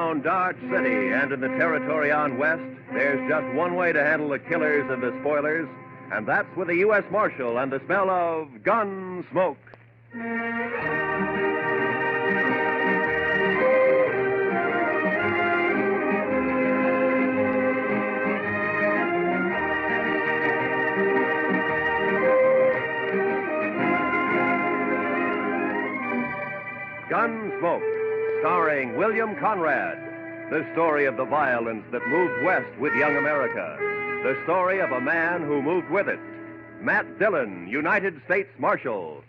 around Dodge City and in the territory on west, there's just one way to handle the killers and the spoilers, and that's with a U.S. Marshal and the smell of gun smoke. GUNSMOKE, starring William Conrad. The story of the violence that moved west with young America. The story of a man who moved with it. Matt Dillon, United States Marshal.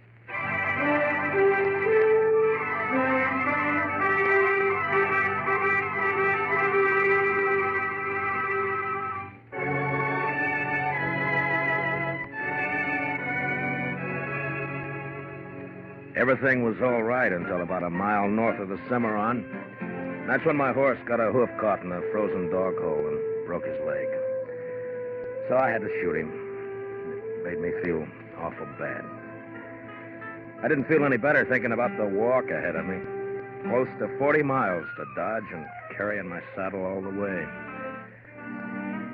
Everything was all right until about a mile north of the Cimarron. That's when my horse got a hoof caught in a frozen dog hole and broke his leg. So I had to shoot him. It made me feel awful bad. I didn't feel any better thinking about the walk ahead of me. Close to 40 miles to Dodge and carrying my saddle all the way.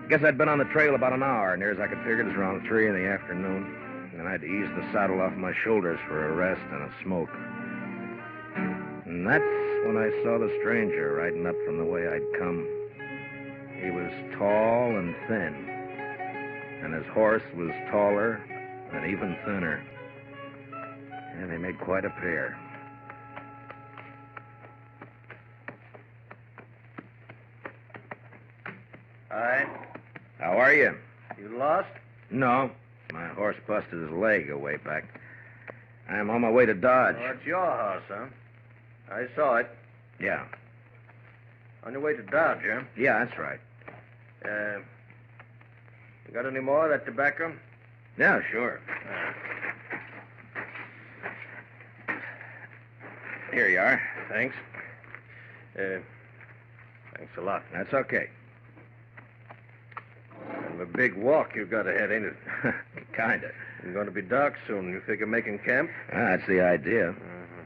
Guess I'd been on the trail about an hour. Near as I could figure, it was around 3 in the afternoon. And I'd ease the saddle off my shoulders for a rest and a smoke. And that's when I saw the stranger riding up from the way I'd come. He was tall and thin, and his horse was taller and even thinner. And they made quite a pair. Hi. How are you? You lost? No. My horse busted his leg a way back. I'm on my way to Dodge. Oh, it's your horse, huh? I saw it. Yeah. On your way to Dodge, huh? Yeah, that's right. You got any more of that tobacco? Yeah, sure. Here you are. Thanks. Thanks a lot. That's okay. Kind of a big walk you've got ahead, ain't it? Kinda. It's going to be dark soon. You figure making camp? That's the idea. Uh-huh.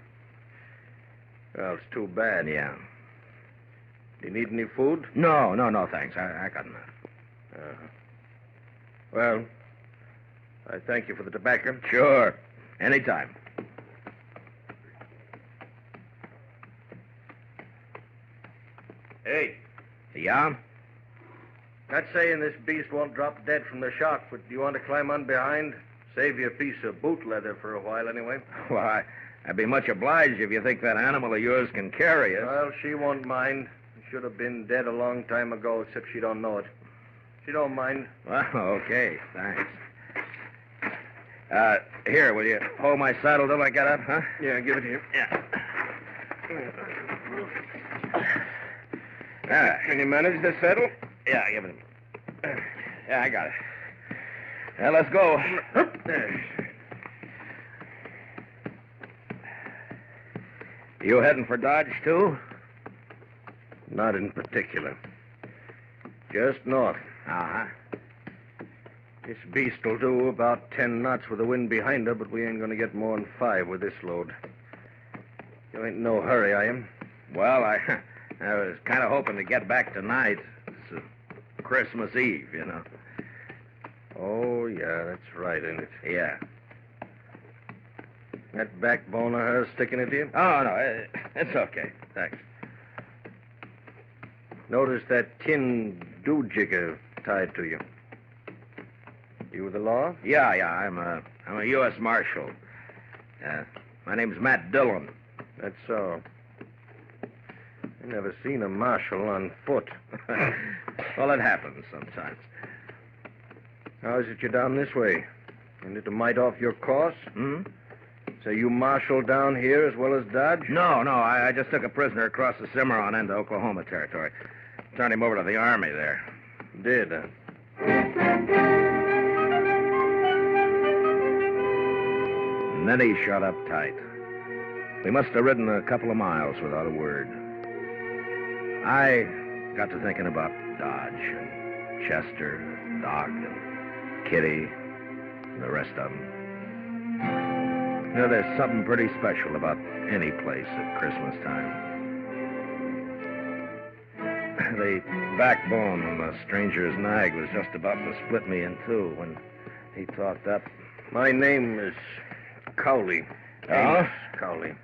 Well, it's too bad. Yeah. Do you need any food? No, thanks. I got enough. Uh-huh. Well, I thank you for the tobacco. Sure. Anytime. Hey. Yeah? Not saying this beast won't drop dead from the shock, but do you want to climb on behind? Save you a piece of boot leather for a while, anyway. Well, I'd be much obliged if you think that animal of yours can carry us. Well, she won't mind. She should have been dead a long time ago, except she don't know it. She don't mind. Well, okay. Thanks. Here, will you hold my saddle till I get up, huh? Yeah, give it here. Yeah. All right. Can you manage the saddle? Yeah, give it to me. Yeah, I got it. Now, let's go. You heading for Dodge, too? Not in particular. Just north. Uh-huh. This beast will do about 10 knots with the wind behind her, but we ain't going to get more than 5 with this load. You ain't in no hurry, are you? Well, I was kind of hoping to get back tonight. It's Christmas Eve, you know. Oh, yeah, that's right, ain't it? Yeah. That backbone of hers sticking into you? Oh, no, it's okay. Thanks. Notice that tin do-jigger tied to you. You with the law? Yeah, I'm a U.S. Marshal. My name's Matt Dillon. That's so. I never seen a marshal on foot. Well, it happens sometimes. How is it you're down this way? You need to mite off your course? Hmm? So you marshal down here as well as Dodge? No, I just took a prisoner across the Cimarron into Oklahoma territory. Turned him over to the Army there. Did, huh? And then he shut up tight. We must have ridden a couple of miles without a word. I got to thinking about Dodge and Chester, Doc, and Kitty, and the rest of them. You know, there's something pretty special about any place at Christmas time. The backbone on the stranger's nag was just about to split me in two when he talked up. My name is Cowley. Oh? Amos Cowley.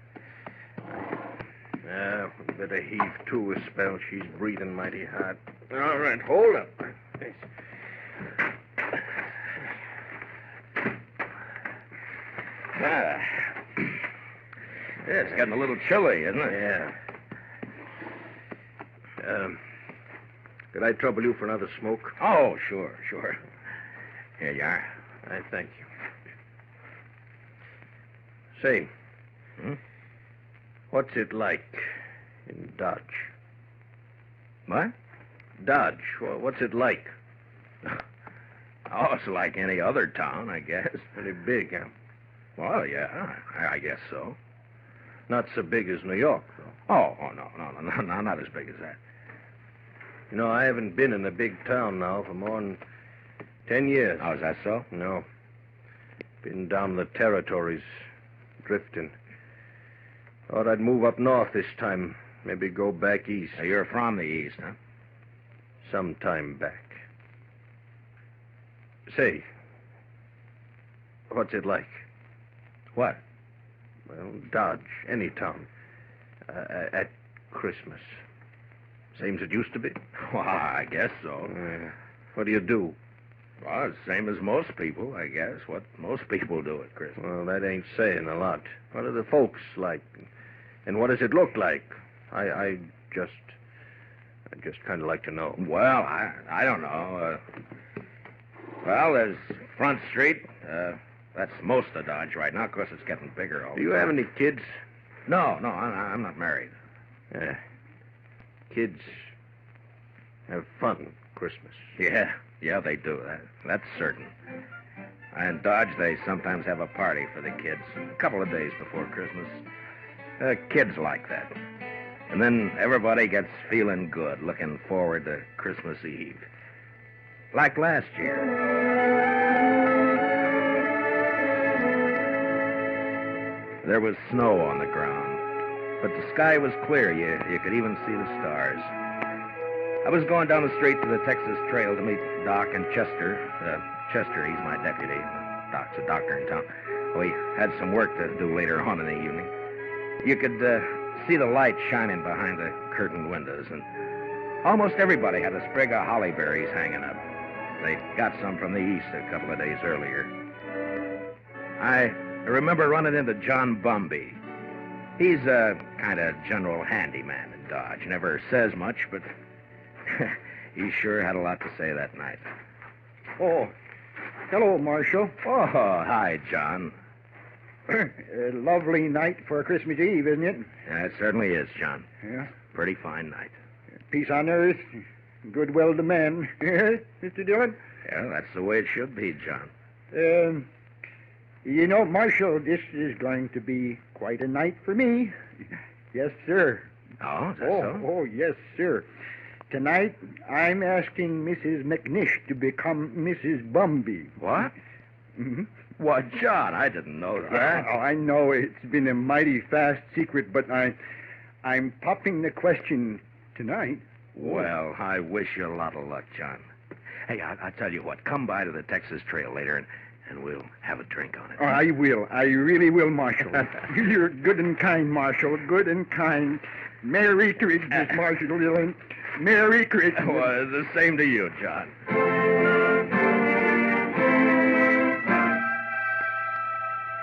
Yeah, better heave to a spell. She's breathing mighty hard. All right, hold up. Ah. Yeah, it's getting a little chilly, isn't it? Yeah. Could I trouble you for another smoke? Oh, sure. Here you are. I thank you. Say, what's it like in Dodge? What? Dodge. What's it like? Oh, it's like any other town, I guess. Pretty big, huh? Well, yeah, I guess so. Not so big as New York, though. Oh, no, not as big as that. You know, I haven't been in a big town now for more than 10 years. Oh, is that so? No. Been down the territories, drifting. Thought I'd move up north this time. Maybe go back east. So you're from the east, huh? Some time back. Say, what's it like? What? Well, Dodge, any town. At Christmas. Same as it used to be? Well, I guess so. What do you do? Well, it's the same as most people, I guess. What most people do at Christmas. Well, that ain't saying a lot. What are the folks like? And what does it look like? I just kind of like to know. Well, I don't know. Well, there's Front Street. That's most of Dodge right now. Of course, it's getting bigger all the Do you time. have any kids? No, I'm not married. Kids have fun Christmas. Yeah, they do. That's certain. In Dodge, they sometimes have a party for the kids a couple of days before Christmas. Kids like that. And then everybody gets feeling good, looking forward to Christmas Eve. Like last year. There was snow on the ground, but the sky was clear. You could even see the stars. I was going down the street to the Texas Trail to meet Doc and Chester. Chester, he's my deputy. Doc's a doctor in town. We had some work to do later on in the evening. You could see the light shining behind the curtained windows, and almost everybody had a sprig of holly berries hanging up. They got some from the east a couple of days earlier. I remember running into John Bumby. He's a kind of general handyman in Dodge. Never says much, but he sure had a lot to say that night. Oh, hello, Marshal. Oh, hi, John. A lovely night for Christmas Eve, isn't it? Yeah, it certainly is, John. Yeah. Pretty fine night. Peace on earth, goodwill to men. Mr. Dillon? Yeah, that's the way it should be, John. You know, Marshal, this is going to be quite a night for me. Yes, sir. Oh, is that so? Oh, yes, sir. Tonight, I'm asking Mrs. McNish to become Mrs. Bumby. What? Mm-hmm. What, John? I didn't know that. Oh, I know it's been a mighty fast secret, but I'm popping the question tonight. Well, I wish you a lot of luck, John. Hey, I'll tell you what. Come by to the Texas Trail later, and we'll have a drink on it. Oh, I will. I really will, Marshal. You're good and kind, Marshal. Good and kind. Merry Christmas, Marshal Dillon. Merry Christmas. Well, the same to you, John.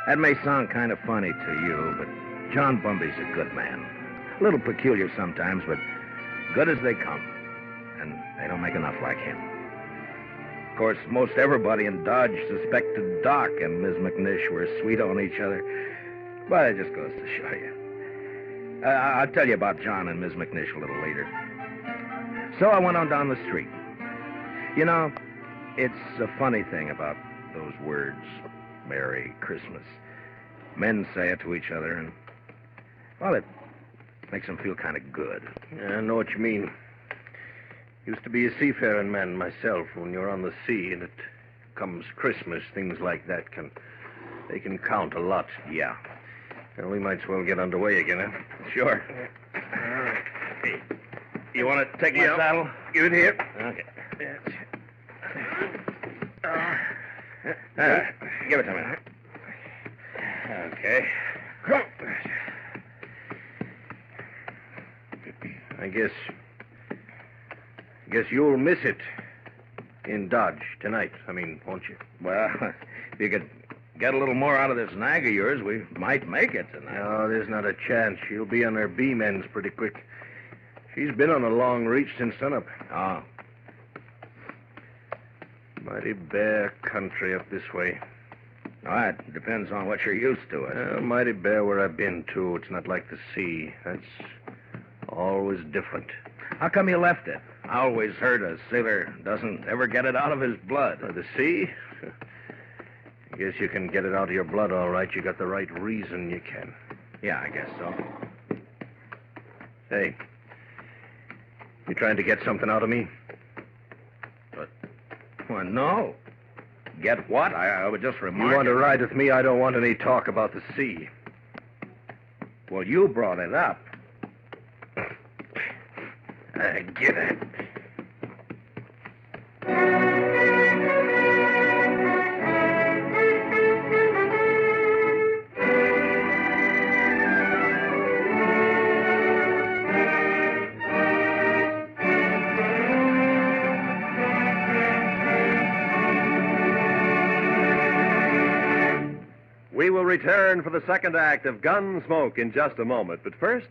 That may sound kind of funny to you, but John Bumby's a good man. A little peculiar sometimes, but good as they come. And they don't make enough like him. Of course, most everybody in Dodge suspected Doc and Ms. McNish were sweet on each other. But it just goes to show you. I'll tell you about John and Ms. McNish a little later. So I went on down the street. You know, it's a funny thing about those words, Merry Christmas. Men say it to each other, and, well, it makes them feel kind of good. Yeah, I know what you mean. Used to be a seafaring man myself. When you're on the sea and it comes Christmas, things like that they can count a lot. Yeah. Well, we might as well get underway again, huh? Sure. All right. Hey. You want to take my saddle? Give it here. Okay. Give it to me. Okay. I guess you'll miss it in Dodge tonight. Won't you? Well, if you could get a little more out of this nag of yours, we might make it tonight. No, there's not a chance. She'll be on her beam ends pretty quick. She's been on a long reach since sunup. Oh. Mighty bare country up this way. All right. Depends on what you're used to. Well, mighty bare where I've been, too. It's not like the sea. That's always different. How come you left it? I always heard a sailor doesn't ever get it out of his blood. The sea? I guess you can get it out of your blood, all right. You got the right reason you can. Yeah, I guess so. Hey, you trying to get something out of me? Well, no. Get what? I would just remark. You want to ride with me? I don't want any talk about the sea. Well, you brought it up. Get it. We will return for the second act of Gunsmoke in just a moment. But first,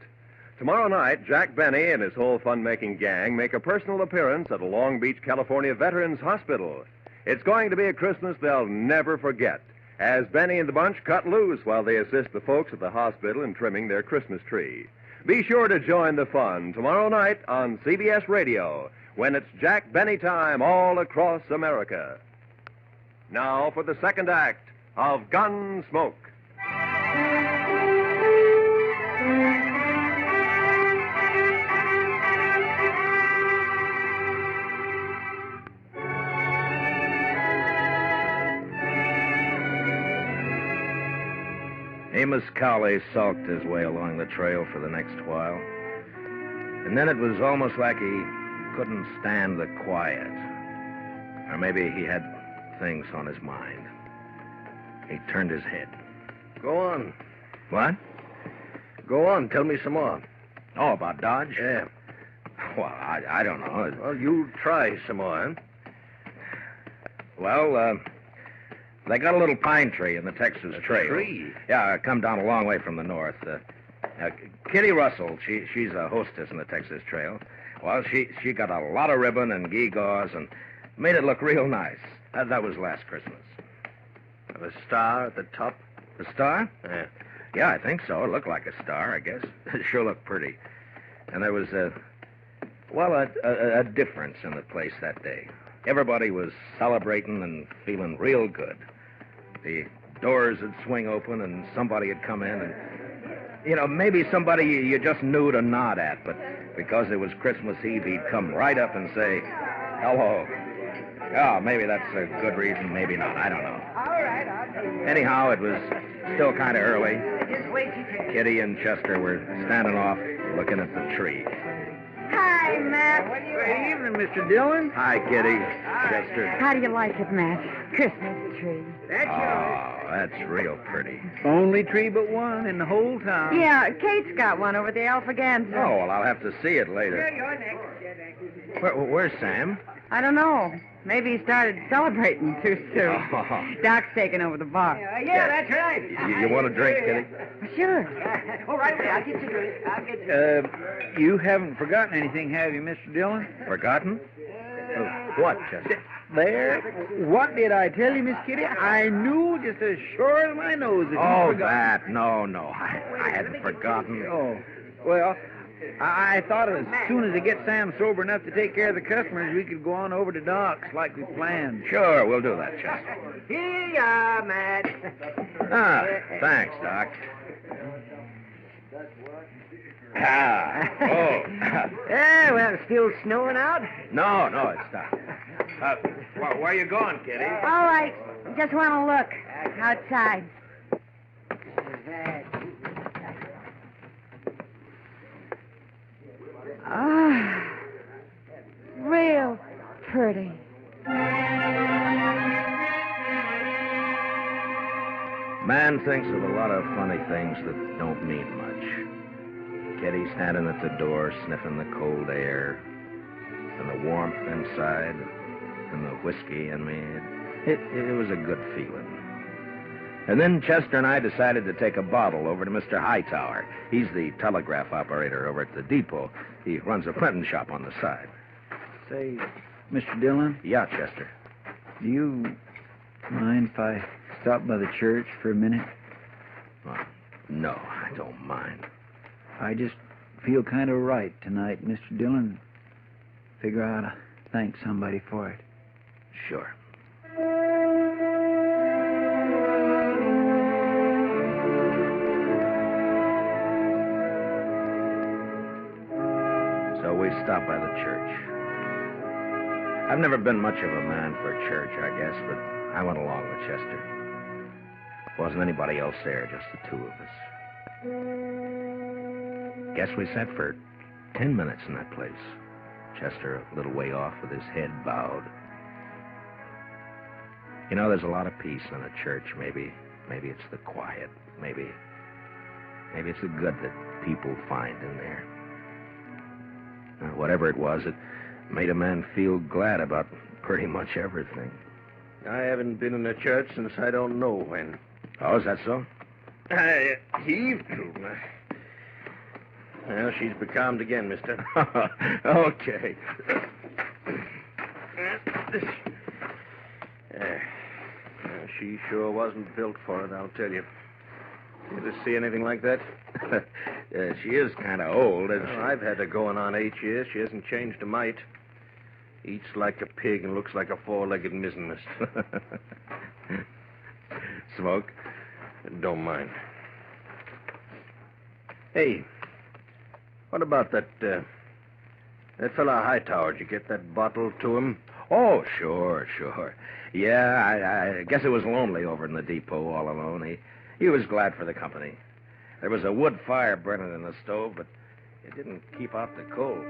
tomorrow night, Jack Benny and his whole fun-making gang make a personal appearance at a Long Beach, California Veterans Hospital. It's going to be a Christmas they'll never forget, as Benny and the bunch cut loose while they assist the folks at the hospital in trimming their Christmas tree. Be sure to join the fun tomorrow night on CBS Radio, when it's Jack Benny time all across America. Now for the second act of Gunsmoke. Amos Cowley sulked his way along the trail for the next while. And then it was almost like he couldn't stand the quiet. Or maybe he had things on his mind. He turned his head. Go on. What? Go on. Tell me some more. Oh, about Dodge? Yeah. Well, I don't know. Well, you try some more, huh? Well, they got a little pine tree in the Texas Trail. Tree? Yeah, come down a long way from the north. Kitty Russell, she's a hostess in the Texas Trail. Well, she got a lot of ribbon and gewgaws and made it look real nice. That was last Christmas. A star at the top? The star? Yeah. Yeah, I think so. It looked like a star, I guess. It sure looked pretty. And there was a difference in the place that day. Everybody was celebrating and feeling real good. The doors would swing open and somebody would come in and, maybe somebody you just knew to nod at, but because it was Christmas Eve, he'd come right up and say, hello. Oh, maybe that's a good reason, maybe not. I don't know. All right, I'll tell you. Anyhow, it was still kind of early. Just wait till you... Kitty and Chester were standing off looking at the tree. Hi, Matt. Good evening, Mr. Dillon. Hi, Kitty. Chester. How do you like it, Matt? Christmas tree. That's yours. Oh, that's real pretty. Only tree but one in the whole town. Yeah, Kate's got one over the Alphaganza. Oh, well, I'll have to see it later. You're next. Where's Sam? I don't know. Maybe he started celebrating too soon. Oh. Doc's taking over the bar. Yeah, that's right. You want a drink, Kitty? Sure. All right, I'll get you a drink. I'll get you. You haven't forgotten anything, have you, Mr. Dillon? Forgotten? What, Chester? There. What did I tell you, Miss Kitty? I knew just as sure as my nose that Oh, you forgot. that. No. I hadn't forgotten. Oh, well, I thought as soon as I get Sam sober enough to take care of the customers, we could go on over to Doc's like we planned. Sure, we'll do that, Chester. Here you are, Matt. Ah, thanks, Doc. Oh. Yeah, well, still snowing out? No, it stopped. Where are you going, Kitty? All right. Just want to look outside. Ah, real pretty. Man thinks of a lot of funny things that don't mean much. Kitty standing at the door, sniffing the cold air, and the warmth inside, and the whiskey in me. It was a good feeling. And then Chester and I decided to take a bottle over to Mr. Hightower. He's the telegraph operator over at the depot. He runs a printing shop on the side. Say, Mr. Dillon? Yeah, Chester. Do you mind if I stop by the church for a minute? Well, no, I don't mind. I just feel kind of right tonight, Mr. Dillon. Figure out to thank somebody for it. Sure. So we stopped by the church. I've never been much of a man for church, I guess, but I went along with Chester. Wasn't anybody else there, just the two of us. Guess we sat for 10 minutes in that place. Chester a little way off with his head bowed. You know, there's a lot of peace in a church. Maybe it's the quiet. Maybe it's the good that people find in there. Whatever it was, it made a man feel glad about pretty much everything. I haven't been in a church since I don't know when. Oh, is that so? I heaved to. Well, she's becalmed again, mister. Okay. She sure wasn't built for it, I'll tell you. You ever see anything like that? She is kind of old, isn't she? I've had her going on 8 years. She hasn't changed a mite. Eats like a pig and looks like a four-legged mizzenmast. Smoke? Don't mind. Hey, what about that fella Hightower? Did you get that bottle to him? Oh, sure. Yeah, I guess it was lonely over in the depot all alone. He was glad for the company. There was a wood fire burning in the stove, but it didn't keep out the cold.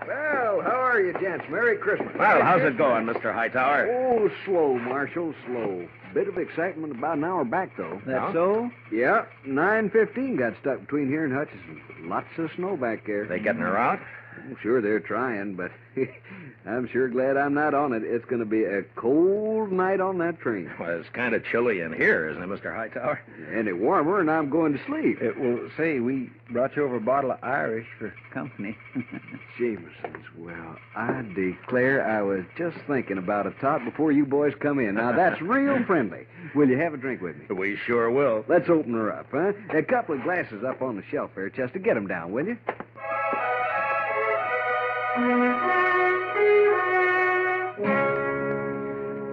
Well, how are you, gents? Merry Christmas. Well, how's it going, Mr. Hightower? Oh, slow, Marshal, slow. Bit of excitement about an hour back, though. That so? Yeah, 9:15 got stuck between here and Hutchinson. Lots of snow back there. They getting her out? Sure, they're trying, but I'm sure glad I'm not on it. It's going to be a cold night on that train. Well, it's kind of chilly in here, isn't it, Mr. Hightower? And it's warmer, and I'm going to sleep. Well, say, we brought you over a bottle of Irish for company. Jameson's. Well, I declare I was just thinking about a tot before you boys come in. Now, that's real friendly. Will you have a drink with me? We sure will. Let's open her up, huh? A couple of glasses up on the shelf there, Chester. Get them down, will you?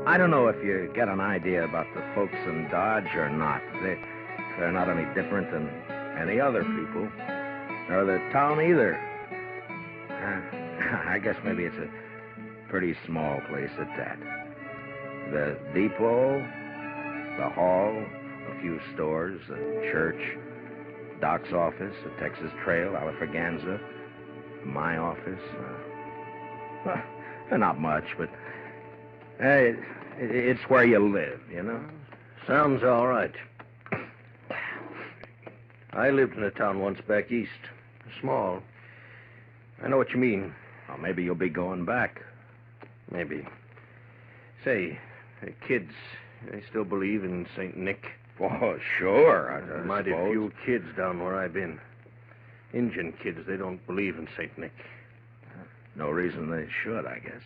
I don't know if you get an idea about the folks in Dodge or not. They're not any different than any other people, or the town either. I guess maybe it's a pretty small place at that. The depot, the hall, a few stores, a church, Doc's office, a Texas Trail, Alafraganza, my office. Not much, but it's where you live, you know? Sounds all right. I lived in a town once back east. Small. I know what you mean. Well, maybe you'll be going back. Maybe. Say, the kids, they still believe in St. Nick? Oh, sure. I Mighty suppose. few kids down where I've been. Injun kids, they don't believe in St. Nick. No reason they should, I guess.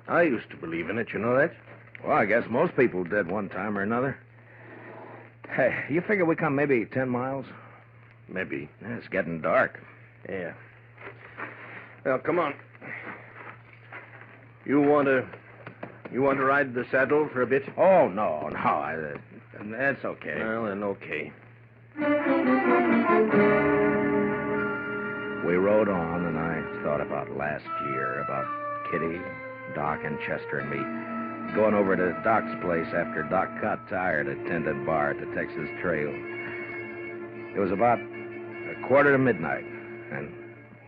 I used to believe in it, you know that? Well, I guess most people did one time or another. Hey, you figure we come maybe 10 miles? Maybe. Yeah, it's getting dark. Yeah. Well, come on. You want to ride the saddle for a bit? Oh, no. That's okay. Well, then okay. We rode on, and I thought about last year, about Kitty, Doc and Chester and me, going over to Doc's place after Doc got tired at Tendon Bar at the Texas Trail. It was about 1:45, and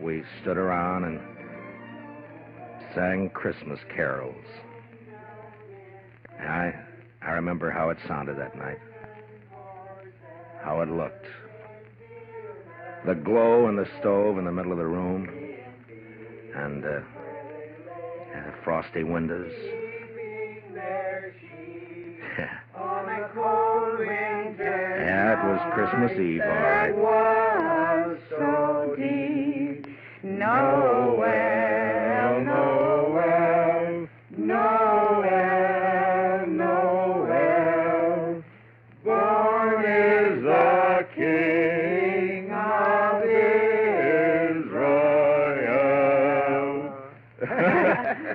we stood around and sang Christmas carols. And I remember how it sounded that night, how it looked. The glow in the stove in the middle of the room, and frosty windows. Yeah, it was Christmas Eve, all right. Was so deep. Noel, Noel, Noel, Noel. Born is the King of Israel.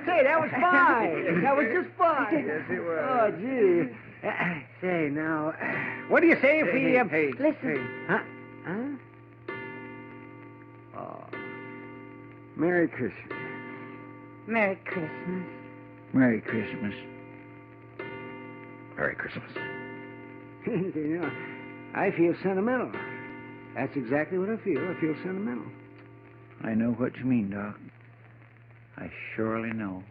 Say, that was fine. That was just fine. Yes, it was. Oh, gee. Say, now, what do you say if we... Listen. Huh? Huh? Oh. Merry Christmas. Merry Christmas. Merry Christmas. Merry Christmas. You know, I feel sentimental. That's exactly what I feel. I feel sentimental. I know what you mean, Doc. I surely know.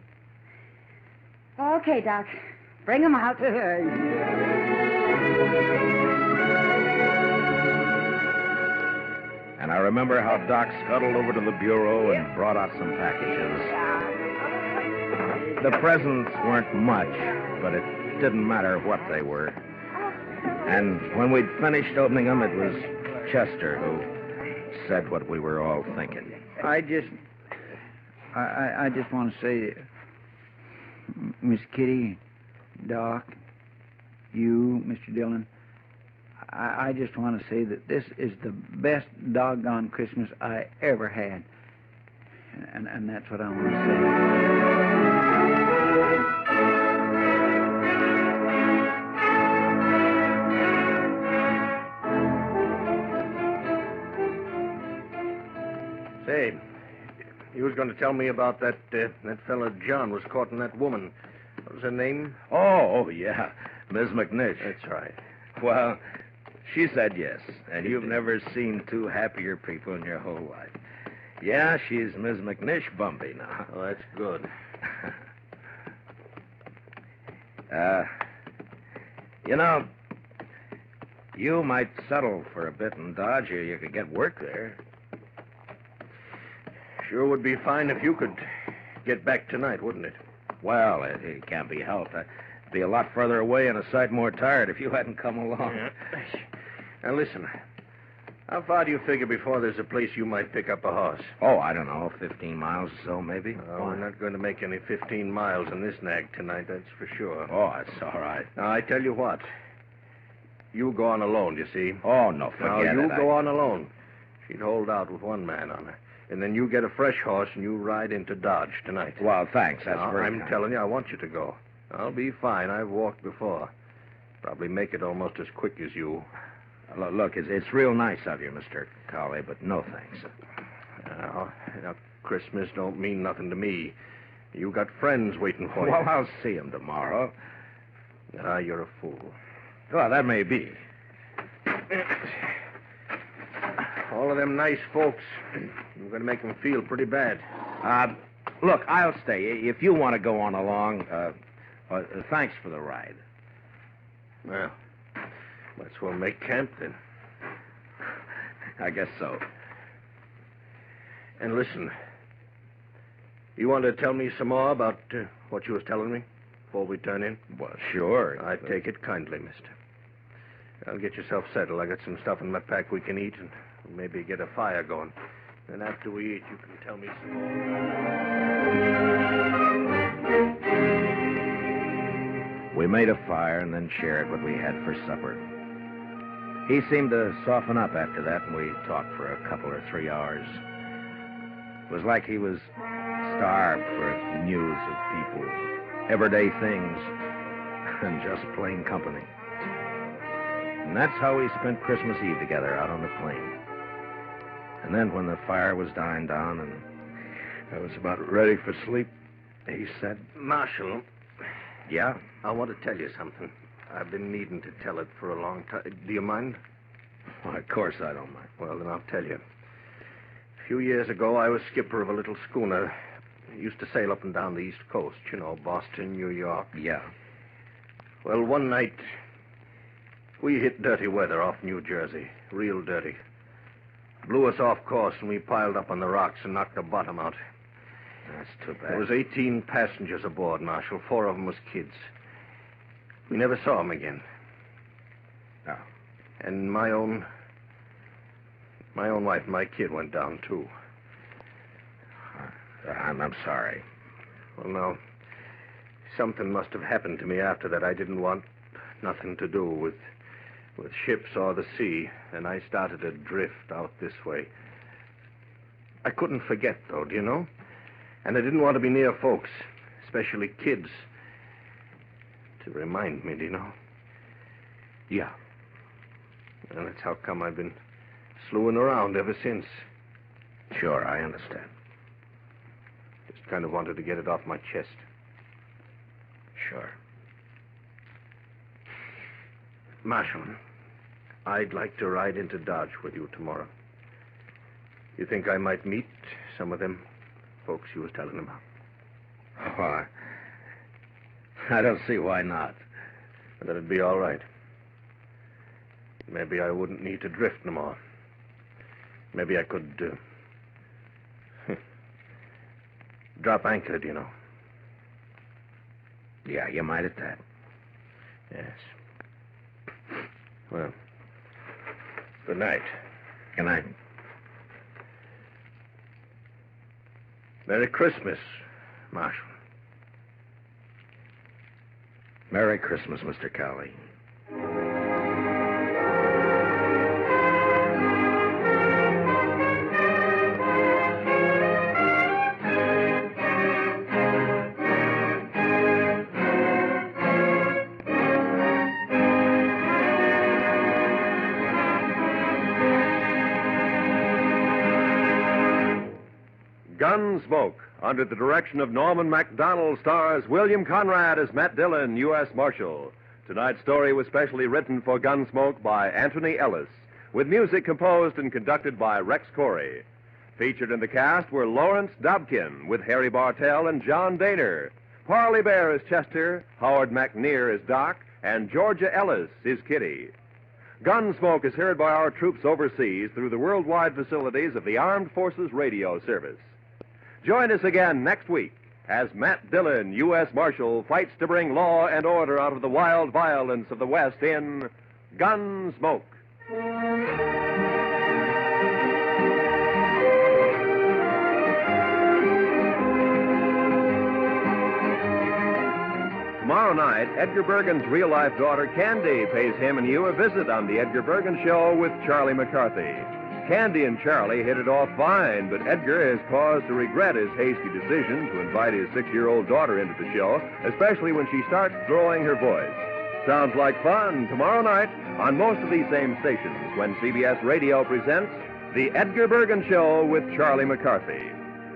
Okay, Doc. Bring him out. And I remember how Doc scuttled over to the bureau and brought out some packages. The presents weren't much, but it didn't matter what they were. And when we'd finished opening them, it was Chester who said what we were all thinking. I just want to say, Miss Kitty, Doc, you, Mr. Dillon, I just want to say that this is the best doggone Christmas I ever had. And that's what I want to say. Say, you was going to tell me about that fella John was courting that woman. What was her name? Oh, yeah, Miss McNish. That's right. Well, she said yes, and you've never seen two happier people in your whole life. Yeah, she's Miss McNish Bumpy now. Oh, that's good. You know, you might settle for a bit in Dodge, or you could get work there. Sure would be fine if you could get back tonight, wouldn't it? Well, it can't be helped. I'd be a lot further away and a sight more tired if you hadn't come along. Yeah. Now, listen. How far do you figure before there's a place you might pick up a horse? Oh, I don't know, 15 miles or so, maybe. Oh, we're not going to make any 15 miles in this nag tonight, that's for sure. Oh, that's all right. Now, I tell you what. You go on alone, you see. Oh, no, Now, forget it. you go on alone. She'd hold out with one man on her. And then you get a fresh horse and you ride into Dodge tonight. Well, thanks. That's Now, very I'm kind. telling you, I want you to go. I'll be fine. I've walked before. Probably make it almost as quick as you. Look, it's real nice of you, Mr. Colley, but no thanks. Now, Christmas don't mean nothing to me. You got friends waiting for you. Well, I'll see him tomorrow. Ah, you're a fool. Well, that may be. All of them nice folks. You're going to make them feel pretty bad. Look, I'll stay. If you want to go on along, thanks for the ride. Well, might as well make camp then. I guess so. And listen, you want to tell me some more about what you was telling me before we turn in? Well, sure. I take it kindly, mister. I'll get yourself settled. I got some stuff in my pack we can eat and maybe get a fire going. Then after we eat, you can tell me some more. We made a fire and then shared what we had for supper. He seemed to soften up after that, and we talked for a couple or 3 hours. It was like he was starved for news of people, everyday things, and just plain company. And that's how we spent Christmas Eve together out on the plain. And then when the fire was dying down and I was about ready for sleep, He said, Marshal, yeah? I want to tell you something. I've been needing to tell it for a long time. Do you mind? Well, of course I don't mind. Well, then I'll tell you. A few years ago, I was skipper of a little schooner. I used to sail up and down the East Coast, you know, Boston, New York. Yeah. Well, one night, we hit dirty weather off New Jersey. Real dirty. Blew us off course, and we piled up on the rocks and knocked the bottom out. That's too bad. There was 18 passengers aboard, Marshal. 4 of them was kids. We never saw them again. No. And my own wife and my kid went down, too. I'm sorry. Well, no. Something must have happened to me after that. I didn't want nothing to do with ships or the sea, and I started to drift out this way. I couldn't forget, though, do you know? And I didn't want to be near folks, especially kids, to remind me, do you know? Yeah. And that's how come I've been slewing around ever since. Sure, I understand. Just kind of wanted to get it off my chest. Sure. Marshal, I'd like to ride into Dodge with you tomorrow. You think I might meet some of them folks you was telling about? Oh, I don't see why not. That'd be all right. Maybe I wouldn't need to drift no more. Maybe I could, drop anchor, do you know? Yeah, you might at that. Yes. Well, good night. Good night. Merry Christmas, Marshal. Merry Christmas, Mr. Cowley. Gunsmoke, under the direction of Norman MacDonald, stars William Conrad as Matt Dillon, U.S. Marshal. Tonight's story was specially written for Gunsmoke by Anthony Ellis, with music composed and conducted by Rex Corey. Featured in the cast were Lawrence Dobkin, with Harry Bartell and John Daner. Parley Bear as Chester, Howard McNera as Doc, and Georgia Ellis is Kitty. Gunsmoke is heard by our troops overseas through the worldwide facilities of the Armed Forces Radio Service. Join us again next week as Matt Dillon, U.S. Marshal, fights to bring law and order out of the wild violence of the West in Gunsmoke. Tomorrow night, Edgar Bergen's real-life daughter, Candy, pays him and you a visit on The Edgar Bergen Show with Charlie McCarthy. Candy and Charlie hit it off fine, but Edgar has cause to regret his hasty decision to invite his 6-year-old daughter into the show, especially when she starts throwing her voice. Sounds like fun tomorrow night on most of these same stations when CBS Radio presents The Edgar Bergen Show with Charlie McCarthy.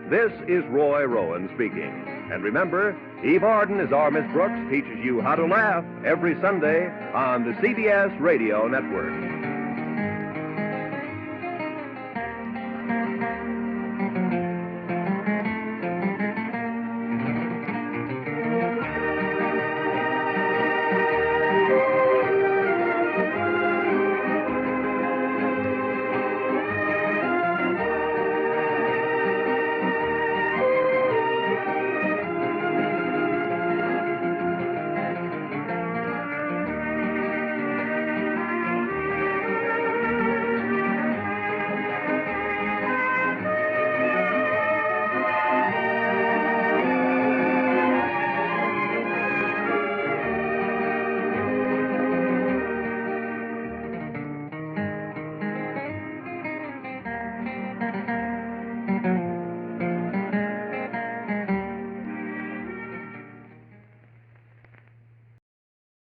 This is Roy Rowan speaking. And remember, Eve Arden, as our Miss Brooks, teaches you how to laugh every Sunday on the CBS Radio Network.